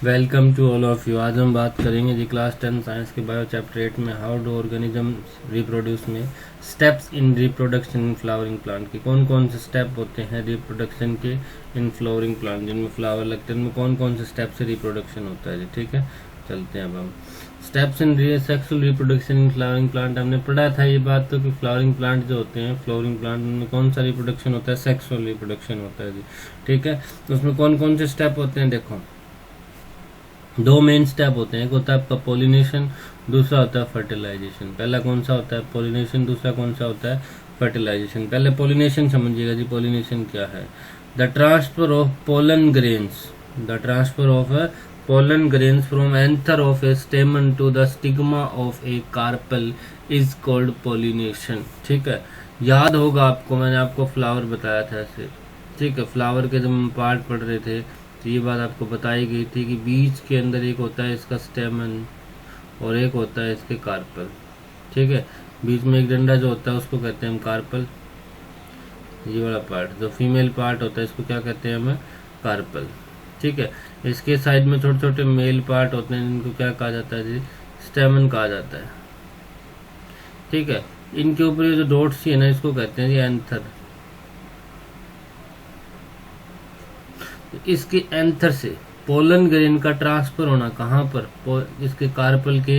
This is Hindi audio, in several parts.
Welcome to all of you. आज हम बात करेंगे जी क्लास 10 साइंस के बायो चैप्टर 8 में हाउ डू ऑर्गेनिज्म रिप्रोड्यूस में steps in reproduction in flowering plant के कौन कौन से स्टेप होते हैं रिप्रोडक्शन के इन फ्लावरिंग प्लांट जिनमें फ्लावर लगते हैं, उनमें कौन कौन से स्टेप से रिप्रोडक्शन होता है जी। ठीक है, चलते हैं अब हम steps in sexual reproduction in flowering plant. हमने पढ़ा था ये बात तो कि फ्लावरिंग प्लांट जो होते हैं फ्लावरिंग प्लांट उनमें कौन सा रिप्रोडक्शन होता है, सेक्सुअल रिप्रोडक्शन होता है जी। ठीक है, तो उसमें कौन कौन से स्टेप होते हैं, देखो दो मेन स्टेप होते हैं, एक होता है आपका पोलिनेशन, दूसरा होता है फर्टिलाइजेशन। पहला कौन सा होता है पोलिनेशन, दूसरा कौन सा होता है फर्टिलाइजेशन। पहले पोलिनेशन समझिएगा जी। पोलिनेशन क्या है? The transfer of pollen grains, the transfer of pollen grains from anther of a stamen to the stigma of a carpel is called pollination. ठीक है, याद होगा आपको, मैंने आपको फ्लावर बताया था ऐसे। ठीक है, फ्लावर के जब हम पार्ट पढ़ रहे थे तो ये बात आपको बताई गई थी कि बीज के अंदर एक होता है इसका स्टेमन और एक होता है इसके कार्पल। ठीक है, बीच में एक डंडा जो होता है उसको कहते हैं हम कार्पल। ये वाला पार्ट जो फीमेल पार्ट होता है इसको क्या कहते हैं हमें, कार्पल। ठीक है, इसके साइड में छोटे छोटे मेल पार्ट होते हैं जिनको क्या कहा जाता है जी, स्टेमन कहा जाता है। ठीक है, इनके ऊपर ये जो डॉट्स है ना इसको कहते हैं जी एंथर। इसके एंथर से पोलन ग्रेन का ट्रांसफर होना कहाँ पर, इसके कार्पल के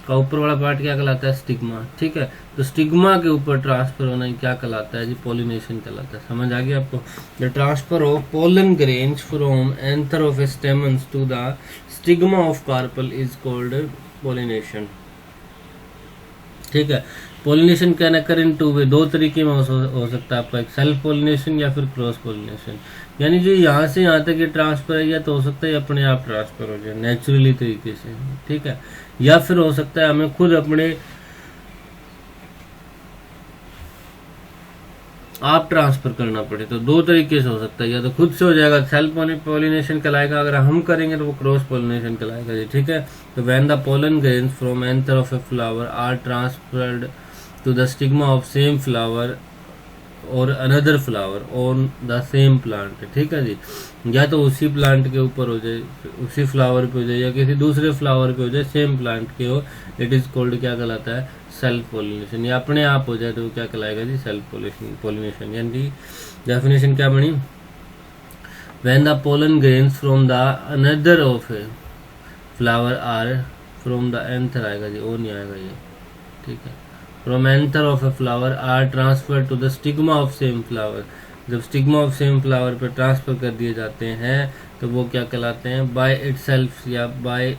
का ऊपर वाला पार्ट क्या कहलाता है, स्टिग्मा। ठीक है, तो स्टिग्मा के ऊपर ट्रांसफर होना क्या कहलाता है जी, पोलिनेशन कहलाता है। समझ आ गया आपको? The transfer of pollen grains from anther of stamens to the stigma of carpel is called pollination. ठीक है, pollination can occur in two way, दो तरीके में हो सकता है आपका, एक सेल्फ पोलिनेशन या फिर क्रॉस पोलिनेशन। यानी जो यहाँ से यहाँ तक ये ट्रांसफर है या तो हो सकता है अपने आप ट्रांसफर हो जाए नेचुरली तरीके से। ठीक है, या फिर हो सकता है हमें खुद अपने आप ट्रांसफर करना पड़े। तो दो तरीके से हो सकता है, या तो खुद से हो जाएगा सेल्फ पोलिनेशन कहलाएगा, अगर हम करेंगे तो वो क्रॉस पोलिनेशन कहलाएगा जी। ठीक है, तो when the pollen grains from anther of a flower are transferred to the stigma of same flower और another flower on the same plant. ठीक है जी, या तो उसी प्लांट के ऊपर हो जाए, उसी फ्लावर पे हो जाए, या किसी दूसरे फ्लावर पे हो जाए, सेम प्लांट के हो, इट इज कॉल्ड क्या कहलाता है, सेल्फ पोलिनेशन। या अपने आप हो जाए तो क्या कहलाएगा जी, सेल्फ पोलिनेशन। यानी डेफिनेशन क्या बनी, when the pollen grains from the anther of a flower are from the anther आएगा जी, और नहीं आएगा ये। ठीक है, from anther of a flower are transfer to the stigma of same flower, जब स्टिग्मा ऑफ सेम फ्लावर पर ट्रांसफर कर दिए जाते हैं तो वो क्या कहलाते हैं, बाय इटसेल्फ या बाय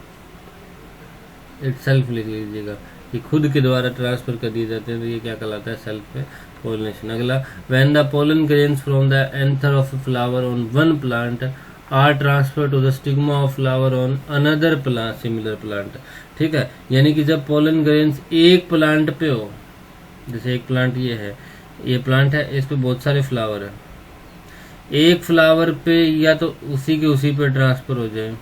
इटसेल्फ लिख लीजिएगा कि खुद के द्वारा ट्रांसफर कर दिए जाते हैं, तो ये क्या कहलाता है, सेल्फ पोलिनेशन। अगला, when the pollen grains from the anther of a flower on one plant are transfer to the stigma of flower on another plant similar plant. ठीक है, यानी कि जब पोलन ग्रेन्स एक प्लांट पे हो, जैसे एक प्लांट ये है, ये प्लांट है, इस पे बहुत सारे फ्लावर है, एक फ्लावर पे या तो उसी के उसी पे ट्रांसफर हो जाए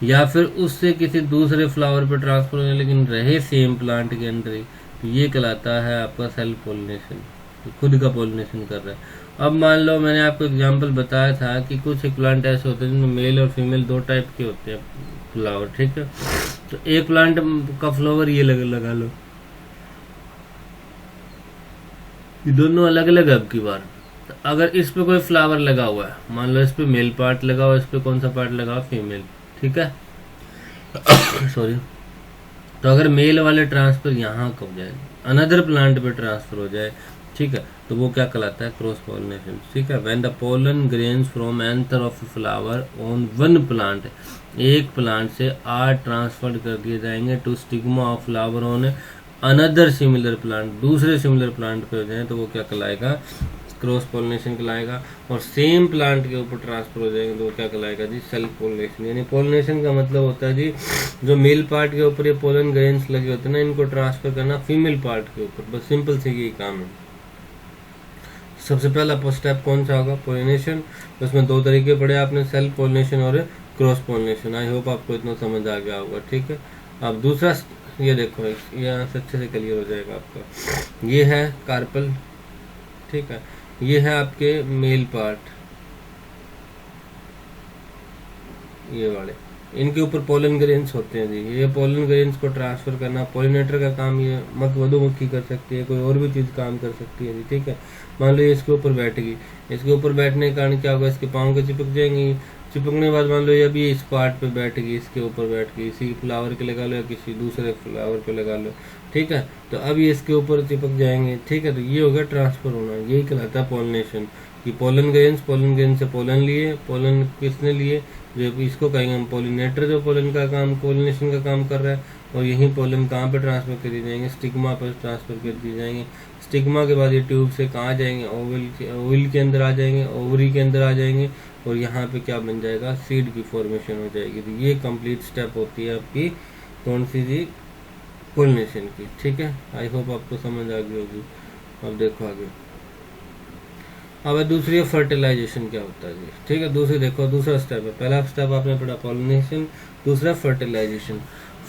या फिर उससे किसी दूसरे फ्लावर पे ट्रांसफर हो जाए, लेकिन रहे सेम प्लांट के अंदर ही, तो ये कहलाता है आपका सेल्फ पोलिनेशन, तो खुद का पोलिनेशन कर रहा है। अब मान लो मैंने आपको एग्जांपल बताया था कि कुछ एक प्लांट ऐसे होते हैं जिनमें मेल और फीमेल दो टाइप के होते हैं फ्लावर। ठीक है, तो एक प्लांट का फ्लावर ये लगा लो, ये दोनों अलग अलग है। अब की बार तो अगर इस पे कोई फ्लावर लगा हुआ है, मान लो इस पे मेल पार्ट लगा हुआ है, इस पे कौन सा पार्ट लगा हुआ, फीमेल। ठीक है सॉरी, तो अगर मेल वाले ट्रांसफर यहाँ कब जाए, अनदर प्लांट पे ट्रांसफर हो जाए, ठीक है, तो वो क्या कहलाता है, क्रॉस पोलिनेशन। ठीक है, when the pollen grains from anther of flower on one plant, एक प्लांट से आर ट्रांसफर कर दिए जाएंगे to stigma of flower on another similar plant, दूसरे सिमिलर प्लांट पे हो जाए तो वो क्या कहलाएगा, क्रॉस पोलिनेशन कहलाएगा। और सेम प्लांट के ऊपर ट्रांसफर हो जाएंगे तो वो क्या कहलाएगा जी, सेल्फ पोलिनेशन। यानी पोलिनेशन का मतलब होता है जी, जो मेल पार्ट के ऊपर ये पोलन ग्रेन्स लगे होते हैं ना, इनको ट्रांसफर करना फीमेल पार्ट के ऊपर, बस सिंपल से यही काम है। सबसे पहला स्टेप कौन सा होगा, पोलिनेशन। उसमें दो तरीके पढ़े आपने, सेल्फ पोलिनेशन और क्रॉस पोलिनेशन। आई होप आपको इतना समझ आ गया होगा। ठीक है, अब दूसरा ये देखो, यहाँ से अच्छे से क्लियर हो जाएगा आपका। ये है कार्पल, ठीक है, ये है आपके मेल पार्ट, ये वाले, इनके ऊपर पोलन ग्रेन्स होते हैं जी। ये पोलन ग्रेन्स को ट्रांसफर करना पॉलिनेटर का काम ये मधुमक्खी कर सकती है, कोई और भी चीज काम कर सकती है जी, ठीक है। मान लो ये इसके ऊपर बैठ गई, इसके ऊपर बैठने के कारण क्या होगा, इसके पाँव के चिपक जाएंगी, चिपकने के बाद मान लो अभी इस पार्ट पे बैठ गई, इसके ऊपर बैठ गई, इसी फ्लावर के लगा लो या किसी दूसरे फ्लावर पे लगा लो, ठीक है। तो अब ये इसके ऊपर चिपक जाएंगे, ठीक है। तो ये हो गया ट्रांसफर होना, यही कहलाता है पॉलिनेशन। कि पोलन ग्रेन से पोलन लिए, पोलन किसने लिए, जो इसको कहेंगे हम पॉलिनेटर, जो पोलन का काम पोलिनेशन का काम कर रहा है। और यही पोलन कहाँ पे ट्रांसफर कर दिए जाएंगे, स्टिग्मा पर ट्रांसफर कर दिए जाएंगे। स्टिग्मा के बाद ये ट्यूब से कहाँ जाएंगे, ओवल के अंदर आ जाएंगे, ओवरी के अंदर आ जाएंगे, और यहाँ पे क्या बन जाएगा, सीड की फॉर्मेशन हो जाएगी। तो ये कंप्लीट स्टेप होती है आपकी कौन सी जी, पोलिनेशन की, ठीक है। आई होप आपको समझ आ गई होगी। अब देखो आगे, अब दूसरी फर्टिलाइजेशन क्या होता है जी, ठीक है। दूसरी देखो, दूसरा स्टेप है, पहला स्टेप आपने पढ़ा पॉलिनेशन, दूसरा फर्टिलाइजेशन।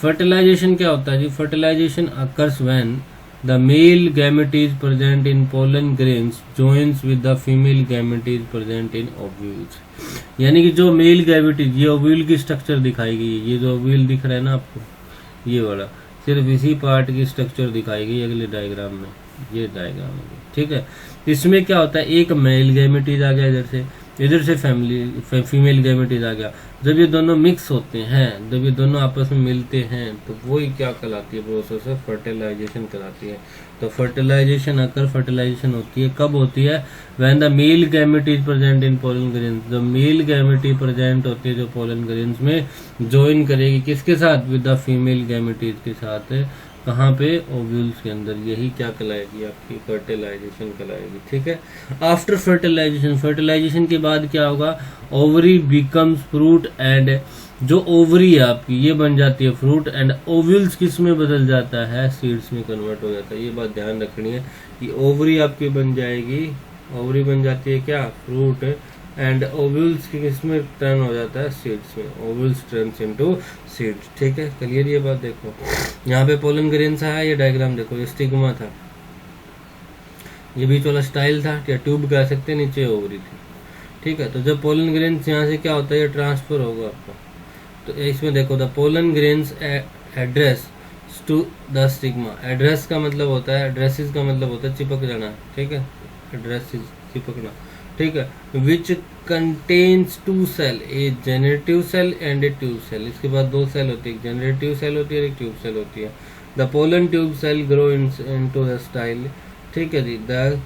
फर्टिलाइजेशन क्या होता है जी, fertilisation occurs when the male gamete is present in pollen grains joins with the female gamete is present in ovules. यानी कि जो मेल गैमेट, ये ओव्यूल की स्ट्रक्चर दिखाई गई है, ये जो ओव्यूल दिख रहा है ना आपको, ये वाला सिर्फ इसी पार्ट की स्ट्रक्चर दिखाई गई अगले डायग्राम में, ये डायग्राम है, ठीक है। इसमें क्या होता है, एक मेल गैमेटीज आ गया इधर से फीमेल गैमेटीज आ गया। जब ये दोनों मिक्स होते हैं, जब ये दोनों आपस में मिलते हैं, तो वही क्या कहलाती है, प्रोसेस है फर्टिलाइजेशन कहलाती है। तो फर्टिलाइजेशन फर्टिलाइजेशन होती है कब होती है, when the male gamete is present in pollen grains. जो मेल गैमेटी प्रेजेंट होती है जो पोलन ग्रेन्स में, ज्वाइन करेगी किसके साथ, विद द फीमेल गैमेटीज के साथ, कहाँ पे, ओव्यूल्स के अंदर। यही क्या कहलाएगी, आपकी फर्टिलाइजेशन कहलाएगी, ठीक है। आफ्टर फर्टिलाइजेशन के बाद क्या होगा, ओवरी बिकम्स फ्रूट एंड, जो ओवरी है आपकी ये बन जाती है फ्रूट, एंड ओव्यूल्स किस में बदल जाता है, सीड्स में कन्वर्ट हो जाता है। ये बात ध्यान रखनी है कि ओवरी आपकी बन जाएगी, ओवरी बन जाती है क्या, फ्रूट, एंड ओव्यूल्स की किसमें टर्न हो जाता है, सीड्स में। ओव्यूल्स टर्न्स इनटू सीड्स, ठीक है। क्लियर ये बात। देखो यहाँ पे पोलन ग्रेन्स है, ये डायग्राम देखो, ये स्टिग्मा था, ये बीच वाला स्टाइल था या ट्यूब कह सकते हैं, नीचे ओवरी थी, ठीक है। तो जब पोलन ग्रेन्स यहाँ से क्या होता है, ये ट्रांसफर होगा आपका। तो इसमें देखो, the pollen grains adhere to the stigma. Adhere का मतलब होता है, एड्रेसिस का मतलब होता है चिपक जाना, ठीक है। एड्रेसिस चिपकना, ठीक है। Which contains two cell, a generative cell and a tube cell. इसके बाद दो सेल होती है, एक जनरेटिव सेल होती है, एक ट्यूब सेल होती है। The pollen tube cell grow into the style, ठीक है जी। The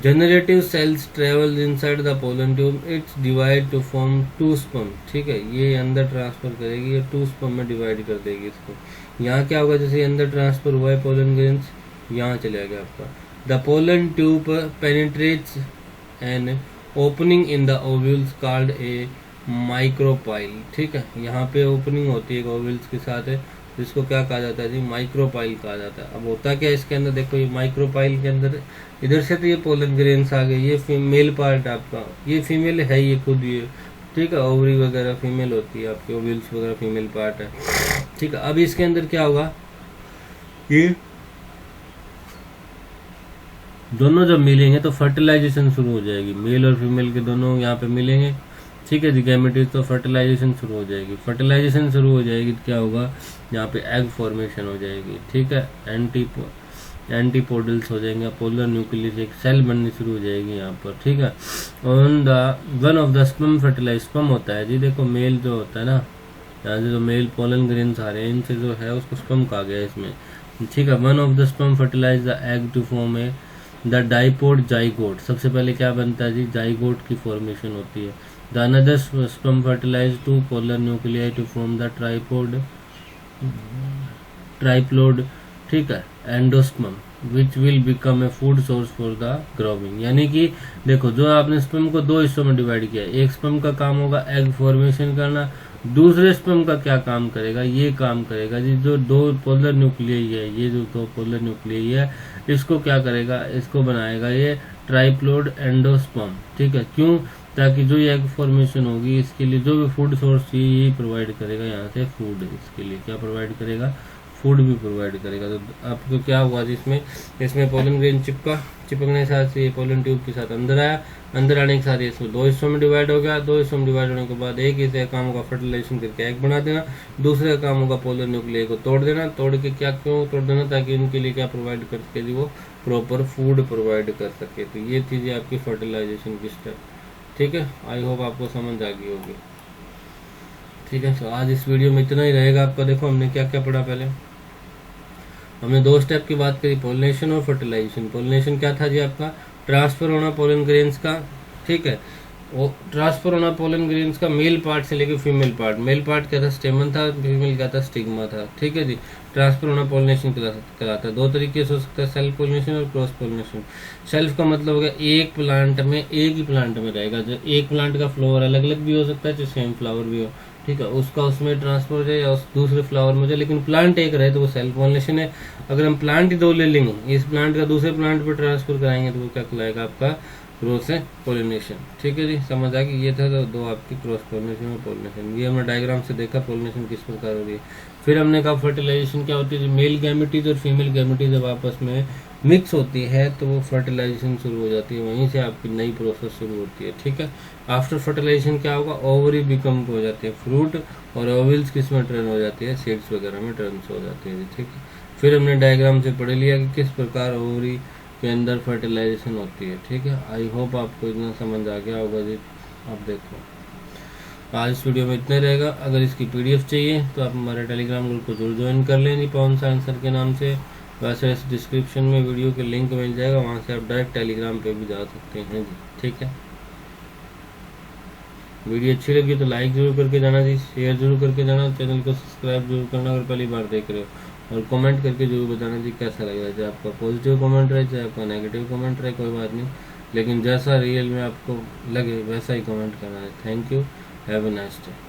generative cells travel inside the pollen tube, it's divide to form two sperm, ठीक है। ये अंदर ट्रांसफर करेगी, ये टू स्पर्म में डिवाइड कर देगी इसको। यहाँ क्या होगा, जैसे अंदर ट्रांसफर हुआ है पोलन ग्रेन्स, यहाँ चले गया आपका। The pollen tube penetrates an opening in the ovules called a micropyle, ठीक है। यहाँ पे ओपनिंग होती है ओव्यूल्स के साथ है, जिसको क्या कहा जाता है जी, माइक्रोपाइल कहा जाता है। अब होता क्या है इसके अंदर, देखो ये माइक्रोपाइल के अंदर इधर से तो ये पोलन ग्रेन्स आ गए, ये फीमेल पार्ट आपका, ये फीमेल है ये खुद, ये ठीक है। ओवरी वगैरह फीमेल होती है आपकी, ओव्यूल्स वगैरह फीमेल पार्ट है, ठीक है। अब इसके अंदर क्या होगा, ये दोनों जब मिलेंगे तो फर्टिलाइजेशन शुरू हो जाएगी, मेल और फीमेल के दोनों यहाँ पे मिलेंगे, ठीक है जी, गैमेटीज। तो फर्टिलाइजेशन शुरू हो जाएगी, फर्टिलाइजेशन शुरू हो जाएगी तो क्या होगा, यहाँ पे एग फॉर्मेशन हो जाएगी, ठीक है। एंटीपोडल्स हो जाएंगे, पोलर न्यूक्लियस, एक सेल बननी शुरू हो जाएगी यहाँ पर, ठीक है। On the one of the sperm fertilise, sperm होता है जी, देखो मेल जो होता है ना, यहाँ से जो मेल पोलन ग्रेन्स आ रहे हैं, इनसे जो है उसको स्पर्म कहा गया है इसमें, ठीक है। One of the sperm fertilise the egg to form a the diploid zygote. सबसे पहले क्या बनता है जी, जाइगोट की फॉर्मेशन होती है। The another sperm fertilise two polar nuclei to form the triploid, ठीक है, endosperm which will become a food source for the growing. यानी कि देखो, जो आपने स्पर्म को दो हिस्सों में डिवाइड किया, एक स्पर्म का काम होगा एग फॉर्मेशन करना, दूसरे स्पर्म का क्या काम करेगा, ये काम करेगा जी, जो दो पोलर न्यूक्लियाई है, ये जो दो पोलर न्यूक्लियाई है, इसको क्या करेगा, इसको बनाएगा ये ट्राइप्लोड एंडोस्पर्म, ठीक है। क्यों, ताकि जो ये एग फॉर्मेशन होगी इसके लिए जो भी फूड सोर्स यही प्रोवाइड करेगा, यहाँ से फूड, इसके लिए क्या प्रोवाइड करेगा, फूड भी प्रोवाइड करेगा। तो आपको क्या हुआ जिसमें इसमें पोलन ग्रेन चिपकने के साथ ये पोलन ट्यूब के साथ अंदर आया, अंदर आने के साथ ये इसमें 2 हिस्सों में डिवाइड हो गया। 2 हिस्सों में डिवाइड होने के बाद एक हिस्से काम होगा फर्टिलाइजेशन करके एग बना देना, दूसरे काम होगा पोलन न्यूक्लियर को तोड़ देना। तोड़ के क्या क्यों तोड़ देना, ताकि इनके लिए क्या प्रोवाइड कर सके जी, वो प्रॉपर फूड प्रोवाइड कर सके। तो ये चीज़ें आपकी फर्टिलाइजेशन की स्टेप, ठीक है। आई होप आपको समझ आ गई होगी, ठीक है। तो आज इस वीडियो में इतना ही रहेगा आपका। देखो हमने क्या क्या पढ़ा, पहले हमने 2 स्टेप की बात करी, पोलिनेशन और फर्टिलाइजेशन। पोलिनेशन क्या था जी आपका, ट्रांसफर होना पोलन ग्रेन्स का, ठीक है। वो ट्रांसफर होना पोलन ग्रेन्स का मेल पार्ट से लेके फीमेल पार्ट। मेल पार्ट क्या था, स्टेमन था, फीमेल क्या था, स्टिग्मा था, ठीक है जी। ट्रांसफर होना पोलिनेशन कहलाता है। 2 तरीके से हो सकता है, सेल्फ पोलिनेशन और क्रॉस पोलिनेशन। सेल्फ का मतलब हो गया एक प्लांट में, एक ही प्लांट में रहेगा, जो एक प्लांट का फ्लावर अलग अलग भी हो सकता है, जो सेम फ्लावर भी हो, ठीक है, उसका उसमें ट्रांसफर हो जाए या उस दूसरे फ्लावर में जाए, लेकिन प्लांट एक रहे तो वो सेल्फ पोलिनेशन है। अगर हम प्लांट ही 2 ले लेंगे, इस प्लांट का दूसरे प्लांट पर ट्रांसफर कराएंगे तो वो क्या कहलाएगा आपका क्रॉस पोलिनेशन, ठीक है जी। समझ आ गई, ये था तो 2 आपकी क्रॉस पोलिनेशन और पोलिनेशन। ये हमने डायग्राम से देखा पोलिनेशन किस प्रकार हो रही है। फिर हमने कहा फर्टिलाइजेशन क्या होती है, मेल गैमेटीज और फीमेल गैमेटीज जब आपस में मिक्स होती है तो वो फर्टिलाइजेशन शुरू हो जाती है, वहीं से आपकी नई प्रोसेस शुरू होती है, ठीक है। आफ्टर फर्टिलाइजेशन क्या होगा, ओवरी बिकम हो जाती है फ्रूट, और ओवल्स किस में टर्न हो जाती है, सीड्स वगैरह में टर्न हो जाती है, ठीक है। फिर हमने डायग्राम से पढ़ लिया कि किस प्रकार ओवरी के अंदर फर्टिलाइजेशन होती है, ठीक है। आई होप आपको इतना समझ आ गया होगा जी। आप देखो आज इस वीडियो में इतना रहेगा। अगर इसकी PDF चाहिए तो आप हमारे टेलीग्राम ग्रुप को जरूर ज्वाइन कर लें जी, पवन साइंस सर के नाम से। वैसे इस डिस्क्रिप्शन में वीडियो के लिंक मिल जाएगा, वहाँ से आप डायरेक्ट टेलीग्राम पे भी जा सकते हैं जी, ठीक है। वीडियो अच्छी लगी तो लाइक जरूर करके जाना जी, शेयर जरूर करके जाना, चैनल को सब्सक्राइब जरूर करना अगर पहली बार देख रहे हो, और कमेंट करके जरूर बताना जी कैसा लग रहा है। चाहे आपका पॉजिटिव कमेंट रहे, चाहे आपका नेगेटिव कमेंट रहे, कोई बात नहीं, लेकिन जैसा रियल में आपको लगे वैसा ही कमेंट करना है। Thank you, have a nice day.